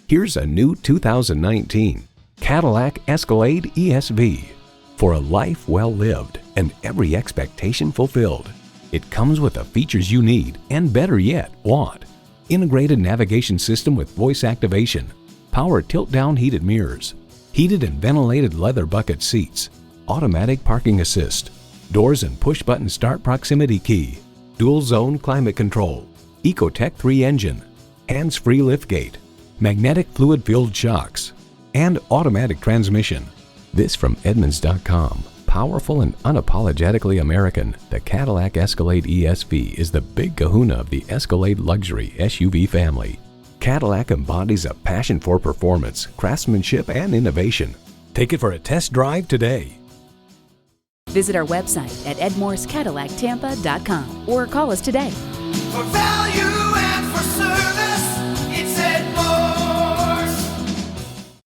Here's a new 2019 Cadillac Escalade ESV. For a life well lived and every expectation fulfilled. It comes with the features you need and, better yet, want. Integrated navigation system with voice activation, power tilt-down heated mirrors, heated and ventilated leather bucket seats, automatic parking assist, doors and push-button start proximity key, dual-zone climate control, Ecotec 3 engine, hands-free liftgate, magnetic fluid-filled shocks, and automatic transmission. This from Edmunds.com. Powerful and unapologetically American, the Cadillac Escalade ESV is the big kahuna of the Escalade luxury SUV family. Cadillac embodies a passion for performance, craftsmanship, and innovation. Take it for a test drive today. Visit our website at edmorsecadillactampa.com or call us today. For value.